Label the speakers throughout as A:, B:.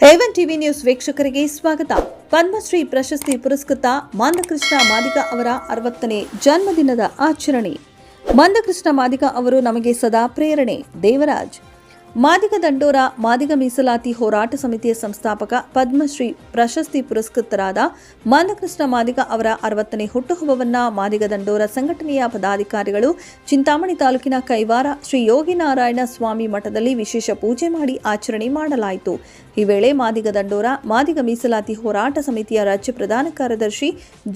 A: Heaven TV news ವೀಕ್ಷಕರಿಗೆ ಸ್ವಾಗತ. ಪದ್ಮಶ್ರೀ ಪ್ರಶಸ್ತಿ ಪುರಸ್ಕೃತ ಮಂದಕೃಷ್ಣ ಮಾದಿಗ ಅವರ 60ನೇ ಜನ್ಮದಿನದ ಆಚರಣೆ. ಮಂದಕೃಷ್ಣ ಮಾದಿಗ ಅವರು ನಮಗೆ ಸದಾ ಪ್ರೇರಣೆ. ದೇವರಾಜ್. ಮಾದಿಗ ದಂಡೋರ ಮಾದಿಗ ಮೀಸಲಾತಿ ಹೋರಾಟ ಸಮಿತಿಯ ಸಂಸ್ಥಾಪಕ, ಪದ್ಮಶ್ರೀ ಪ್ರಶಸ್ತಿ ಪುರಸ್ಕೃತರಾದ ಮಂದಕೃಷ್ಣ ಮಾದಿಗ ಅವರ 60ನೇ ಹುಟ್ಟುಹಬ್ಬವನ್ನು ಮಾದಿಗ ದಂಡೋರ ಸಂಘಟನೆಯ ಪದಾಧಿಕಾರಿಗಳು ಚಿಂತಾಮಣಿ ತಾಲೂಕಿನ ಕೈವಾರ ಶ್ರೀ ಯೋಗಿನಾರಾಯಣ ಸ್ವಾಮಿ ಮಠದಲ್ಲಿ ವಿಶೇಷ ಪೂಜೆ ಮಾಡಿ ಆಚರಣೆ ಮಾಡಲಾಯಿತು. ಈ ವೇಳೆ ಮಾದಿಗ ದಂಡೋರ ಮಾದಿಗ ಮೀಸಲಾತಿ ಹೋರಾಟ ಸಮಿತಿಯ ರಾಜ್ಯ ಪ್ರಧಾನ ಕಾರ್ಯದರ್ಶಿ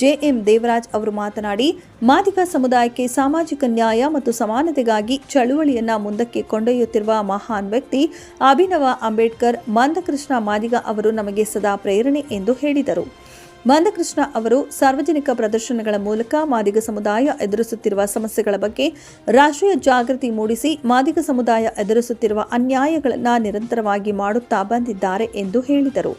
A: ಜೆಎಂ ದೇವರಾಜ್ ಅವರು ಮಾತನಾಡಿ, ಮಾದಿಗ ಸಮುದಾಯಕ್ಕೆ ಸಾಮಾಜಿಕ ನ್ಯಾಯ ಮತ್ತು ಸಮಾನತೆಗಾಗಿ ಚಳುವಳಿಯನ್ನ ಮುಂದಕ್ಕೆ ಕೊಂಡೊಯ್ಯುತ್ತಿರುವ ಮಹಾನ್ ವ್ಯಕ್ತಿ ಅಭಿನವ ಅಂಬೇಡ್ಕರ್ ಮಂದಕೃಷ್ಣ ಮಾದಿಗ ಅವರು ನಮಗೆ ಸದಾ ಪ್ರೇರಣೆ ಎಂದು ಹೇಳಿದರು. ಮಂದಕೃಷ್ಣ ಅವರು ಸಾರ್ವಜನಿಕ ಪ್ರದರ್ಶನಗಳ ಮೂಲಕ ಮಾದಿಗ ಸಮುದಾಯ ಎದುರಿಸುತ್ತಿರುವ ಸಮಸ್ಯೆಗಳ ಬಗ್ಗೆ ರಾಷ್ಟ್ರೀಯ ಜಾಗೃತಿ ಮೂಡಿಸಿ ಮಾದಿಗ ಸಮುದಾಯ ಎದುರಿಸುತ್ತಿರುವ ಅನ್ಯಾಯಗಳನ್ನು ನಿರಂತರವಾಗಿ ಮಾಡುತ್ತಾ ಬಂದಿದ್ದಾರೆ ಎಂದು ಹೇಳಿದರು.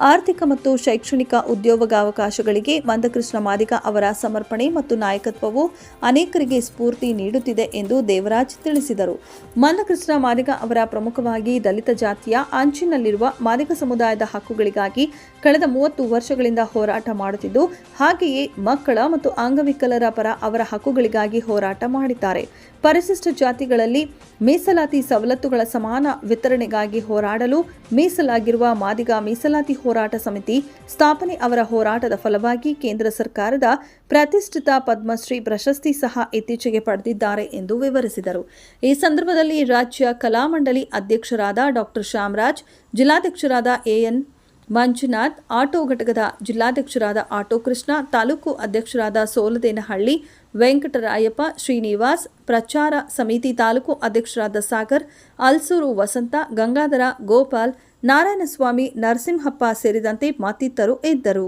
A: ಆರ್ಥಿಕ ಮತ್ತು ಶೈಕ್ಷಣಿಕ ಉದ್ಯೋಗಾವಕಾಶಗಳಿಗೆ ಮಂದಕೃಷ್ಣ ಮಾದಿಗ ಅವರ ಸಮರ್ಪಣೆ ಮತ್ತು ನಾಯಕತ್ವವು ಅನೇಕರಿಗೆ ಸ್ಫೂರ್ತಿ ನೀಡುತ್ತಿದೆ ಎಂದು ದೇವರಾಜ್ ತಿಳಿಸಿದರು. ಮಂದಕೃಷ್ಣ ಮಾದಿಗ ಅವರ ಪ್ರಮುಖವಾಗಿ ದಲಿತ ಜಾತಿಯ ಅಂಚಿನಲ್ಲಿರುವ ಮಾದಿಗ ಸಮುದಾಯದ ಹಕ್ಕುಗಳಿಗಾಗಿ ಕಳೆದ 30 ವರ್ಷಗಳಿಂದ ಹೋರಾಟ ಮಾಡುತ್ತಿದ್ದು, ಹಾಗೆಯೇ ಮಕ್ಕಳ ಮತ್ತು ಅಂಗವಿಕಲರ ಪರ ಅವರ ಹಕ್ಕುಗಳಿಗಾಗಿ ಹೋರಾಟ ಮಾಡಿದ್ದಾರೆ. ಪರಿಶಿಷ್ಟ ಜಾತಿಗಳಲ್ಲಿ ಮೀಸಲಾತಿ ಸವಲತ್ತುಗಳ ಸಮಾನ ವಿತರಣೆಗಾಗಿ ಹೋರಾಡಲು ಮೀಸಲಾಗಿರುವ ಮಾದಿಗ ಮೀಸಲಾತಿ ಹೋರಾಟ ಸಮಿತಿ ಸ್ಥಾಪನೆ ಅವರ ಹೋರಾಟದ ಫಲವಾಗಿ ಕೇಂದ್ರ ಸರ್ಕಾರದ ಪ್ರತಿಷ್ಠಿತ ಪದ್ಮಶ್ರೀ ಪ್ರಶಸ್ತಿ ಸಹ ಇತ್ತೀಚೆಗೆ ಪಡೆದಿದ್ದಾರೆ ಎಂದು ವಿವರಿಸಿದರು. ಈ ಸಂದರ್ಭದಲ್ಲಿ ರಾಜ್ಯ ಕಲಾಮಂಡಳಿ ಅಧ್ಯಕ್ಷರಾದ doctor Shyamraj, ಜಿಲ್ಲಾಧ್ಯಕ್ಷರಾದ A N Manjunath, auto ಘಟಕದ ಜಿಲ್ಲಾಧ್ಯಕ್ಷರಾದ ಆಟೋ ಕೃಷ್ಣ, ತಾಲೂಕು ಅಧ್ಯಕ್ಷರಾದ ಸೋಲದೇನಹಳ್ಳಿ ವೆಂಕಟರಾಯಪ್ಪ, ಶ್ರೀನಿವಾಸ್, ಪ್ರಚಾರ ಸಮಿತಿ ತಾಲೂಕು ಅಧ್ಯಕ್ಷರಾದ ಸಾಗರ್, ಅಲ್ಸೂರು ವಸಂತ, ಗಂಗಾಧರ, ಗೋಪಾಲ್, ನಾರಾಯಣಸ್ವಾಮಿ, ನರಸಿಂಹಪ್ಪ ಸೇರಿದಂತೆ ಮತ್ತಿತರರು ಇದ್ದರು.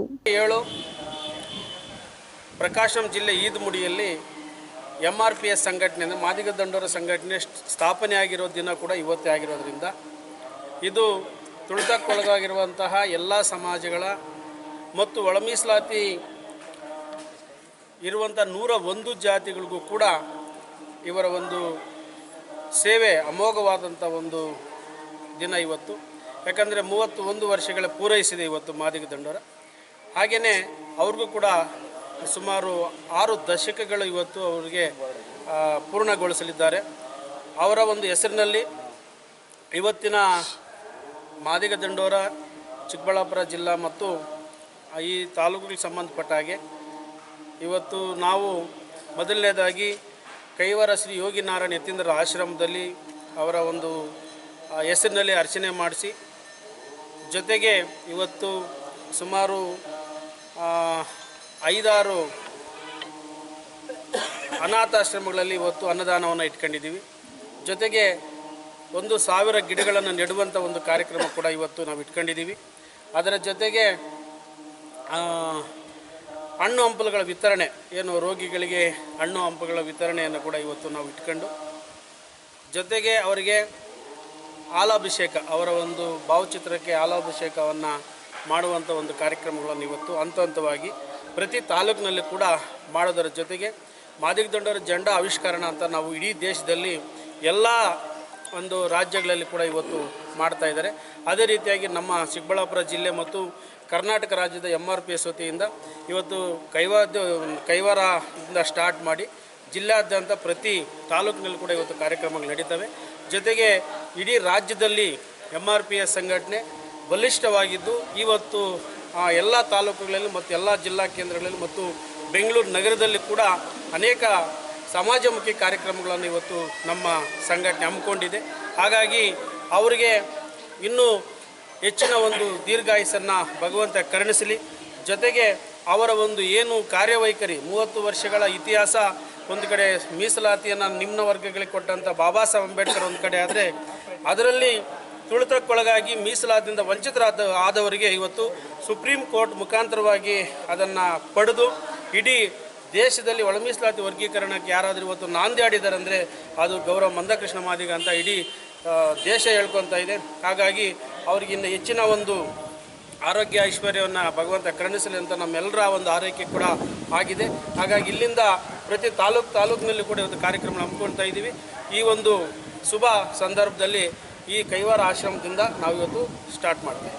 B: ಪ್ರಕಾಶಂ ಜಿಲ್ಲೆ ಈದ್ಮುಡಿಯಲ್ಲಿ MRPS ಸಂಘಟನೆ, ಮಾದಿಗ ದಂಡೋರ ಸಂಘಟನೆ ಸ್ಥಾಪನೆ ಆಗಿರೋ ದಿನ ಕೂಡ ಇವತ್ತೇ ಆಗಿರೋದ್ರಿಂದ ಇದು ತುಳಿತಕ್ಕೊಳಗಾಗಿರುವಂತಹ ಎಲ್ಲ ಸಮಾಜಗಳ ಮತ್ತು ಒಳ ಮೀಸಲಾತಿ ಇರುವಂಥ 101 ಜಾತಿಗಳಿಗೂ ಕೂಡ ಇವರ ಒಂದು ಸೇವೆ ಅಮೋಘವಾದಂಥ ಒಂದು ದಿನ ಇವತ್ತು. ಯಾಕಂದರೆ 31 ವರ್ಷಗಳ ಪೂರೈಸಿದೆ ಇವತ್ತು ಮಾದಿಗ ದಂಡೋರ. ಹಾಗೆಯೇ ಅವ್ರಿಗೂ ಕೂಡ ಸುಮಾರು 6 ದಶಕಗಳು ಇವತ್ತು ಅವರಿಗೆ ಪೂರ್ಣಗೊಳಿಸಲಿದ್ದಾರೆ. ಅವರ ಒಂದು ಹೆಸರಿನಲ್ಲಿ ಇವತ್ತಿನ ಮಾದಿಗ ದಂಡೋರ ಚಿಕ್ಕಬಳ್ಳಾಪುರ ಜಿಲ್ಲಾ ಮತ್ತು ಈ ತಾಲೂಕಿಗೆ ಸಂಬಂಧಪಟ್ಟ ಹಾಗೆ ಇವತ್ತು ನಾವು ಮೊದಲನೇದಾಗಿ ಕೈವಾರ ಶ್ರೀ ಯೋಗಿನಾರಾಯಣ ಯತೀಂದ್ರ ಆಶ್ರಮದಲ್ಲಿ ಅವರ ಒಂದು ಹೆಸರಿನಲ್ಲಿ ಅರ್ಚನೆ ಮಾಡಿಸಿ, ಜೊತೆಗೆ ಇವತ್ತು ಸುಮಾರು 5-6 ಅನಾಥಾಶ್ರಮಗಳಲ್ಲಿ ಇವತ್ತು ಅನ್ನದಾನವನ್ನು ಇಟ್ಕೊಂಡಿದ್ದೀವಿ. ಜೊತೆಗೆ 1,000 ಗಿಡಗಳನ್ನು ನೆಡುವಂಥ ಒಂದು ಕಾರ್ಯಕ್ರಮ ಕೂಡ ಇವತ್ತು ನಾವು ಇಟ್ಕೊಂಡಿದ್ದೀವಿ. ಅದರ ಜೊತೆಗೆ ಹಣ್ಣು ಹಂಪಲುಗಳ ವಿತರಣೆ, ಏನು ರೋಗಿಗಳಿಗೆ ಹಣ್ಣು ಹಂಪಲುಗಳ ವಿತರಣೆಯನ್ನು ಕೂಡ ಇವತ್ತು ನಾವು ಇಟ್ಕೊಂಡು, ಜೊತೆಗೆ ಅವರಿಗೆ ಹಾಲಾಭಿಷೇಕ, ಅವರ ಒಂದು ಭಾವಚಿತ್ರಕ್ಕೆ ಹಾಲಾಭಿಷೇಕವನ್ನು ಮಾಡುವಂಥ ಒಂದು ಕಾರ್ಯಕ್ರಮಗಳನ್ನು ಇವತ್ತು ಹಂತವಾಗಿ ಪ್ರತಿ ತಾಲೂಕಿನಲ್ಲಿ ಕೂಡ ಮಾಡೋದರ ಜೊತೆಗೆ ಮಾದಿಗ ದಂಡೋರ ಜೆಂಡಾ ಆವಿಷ್ಕರಣ ಅಂತ ನಾವು ಇಡೀ ದೇಶದಲ್ಲಿ ಎಲ್ಲ ಒಂದು ರಾಜ್ಯಗಳಲ್ಲಿ ಕೂಡ ಇವತ್ತು ಮಾಡ್ತಾ ಇದ್ದಾರೆ. ಅದೇ ರೀತಿಯಾಗಿ ನಮ್ಮ ಚಿಕ್ಕಬಳ್ಳಾಪುರ ಜಿಲ್ಲೆ ಮತ್ತು ಕರ್ನಾಟಕ ರಾಜ್ಯದ MRPS ವತಿಯಿಂದ ಇವತ್ತು ಕೈವಾರದಿಂದ ಸ್ಟಾರ್ಟ್ ಮಾಡಿ ಜಿಲ್ಲಾದ್ಯಂತ ಪ್ರತಿ ತಾಲೂಕಿನಲ್ಲಿ ಕೂಡ ಇವತ್ತು ಕಾರ್ಯಕ್ರಮಗಳು ನಡೀತವೆ. ಜೊತೆಗೆ ಇಡೀ ರಾಜ್ಯದಲ್ಲಿ MRPS ಸಂಘಟನೆ ಬಲಿಷ್ಠವಾಗಿದ್ದು ಇವತ್ತು ಎಲ್ಲ ತಾಲೂಕುಗಳಲ್ಲಿ ಮತ್ತು ಎಲ್ಲ ಜಿಲ್ಲಾ ಕೇಂದ್ರಗಳಲ್ಲಿ ಮತ್ತು ಬೆಂಗಳೂರು ನಗರದಲ್ಲಿ ಕೂಡ ಅನೇಕ ಸಮಾಜಮುಖಿ ಕಾರ್ಯಕ್ರಮಗಳನ್ನು ಇವತ್ತು ನಮ್ಮ ಸಂಘಟನೆ ಹಮ್ಮಿಕೊಂಡಿದೆ. ಹಾಗಾಗಿ ಅವರಿಗೆ ಇನ್ನೂ ಹೆಚ್ಚಿನ ಒಂದು ದೀರ್ಘಾಯುಸ್ಸನ್ನು ಭಗವಂತ ಕರುಣಿಸಲಿ. ಜೊತೆಗೆ ಅವರ ಒಂದು ಏನು ಕಾರ್ಯವೈಖರಿ, 30 ವರ್ಷಗಳ ಇತಿಹಾಸ ಒಂದು ಕಡೆ ಮೀಸಲಾತಿಯನ್ನು ನಿಮ್ನ ವರ್ಗಗಳಿಗೆ ಕೊಟ್ಟಂಥ ಬಾಬಾ ಸಾಹೇಬ್ ಅಂಬೇಡ್ಕರ್ ಒಂದು ಕಡೆ ಆದರೆ, ಅದರಲ್ಲಿ ತುಳಿತಕ್ಕೊಳಗಾಗಿ ಮೀಸಲಾತಿಯಿಂದ ಆದವರಿಗೆ ಇವತ್ತು ಸುಪ್ರೀಂ ಕೋರ್ಟ್ ಮುಖಾಂತರವಾಗಿ ಅದನ್ನು ಪಡೆದು ಇಡೀ ದೇಶದಲ್ಲಿ ಒಳ ಮೀಸಲಾತಿ ವರ್ಗೀಕರಣಕ್ಕೆ ಯಾರಾದರೂ ಇವತ್ತು ನಾಂದಿ ಆಡಿದ್ದಾರೆ ಅಂದರೆ ಅದು ಗೌರವ ಮಂದಕೃಷ್ಣ ಮಾದಿಗ ಅಂತ ಇಡೀ ದೇಶ ಹೇಳ್ಕೊತಾ ಇದೆ. ಹಾಗಾಗಿ ಅವ್ರಿಗಿನ್ನ ಹೆಚ್ಚಿನ ಒಂದು ಆರೋಗ್ಯ ಐಶ್ವರ್ಯವನ್ನು ಭಗವಂತ ಕರುಣಿಸಲಿ ಅಂತ ನಮ್ಮೆಲ್ಲರ ಒಂದು ಆರೈಕೆ ಕೂಡ ಆಗಿದೆ. ಹಾಗಾಗಿ ಇಲ್ಲಿಂದ ಪ್ರತಿ ತಾಲೂಕಿನಲ್ಲಿ ಕೂಡ ಇವತ್ತು ಕಾರ್ಯಕ್ರಮ ಹಮ್ಮಿಕೊಳ್ತಾ ಇದ್ದೀವಿ. ಈ ಒಂದು ಶುಭ ಸಂದರ್ಭದಲ್ಲಿ ಈ ಕೈವಾರ ಆಶ್ರಮದಿಂದ ನಾವು ಇವತ್ತು ಸ್ಟಾರ್ಟ್ ಮಾಡ್ತೀವಿ.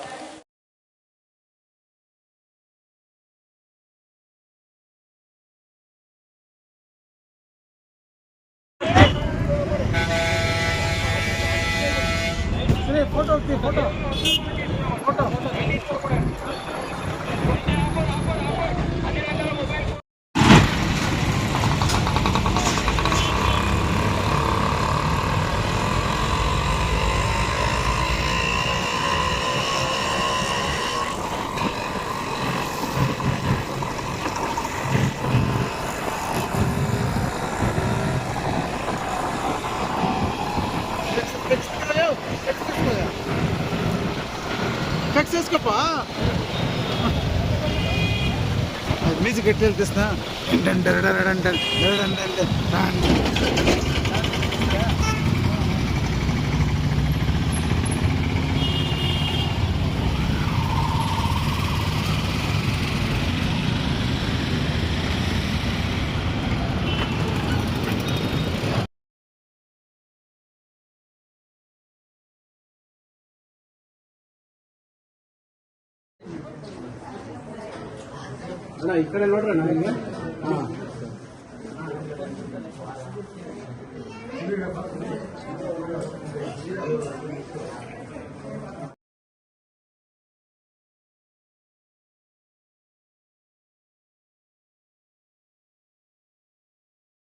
C: చేసుకోపా మ్యూజిక్ ఎట్లా వెళ్తేస్తా
B: ಅಣ್ಣ ಈ ಕಡೆ ನೋಡ್ರಣ್ಣ ಹಿಂಗೆ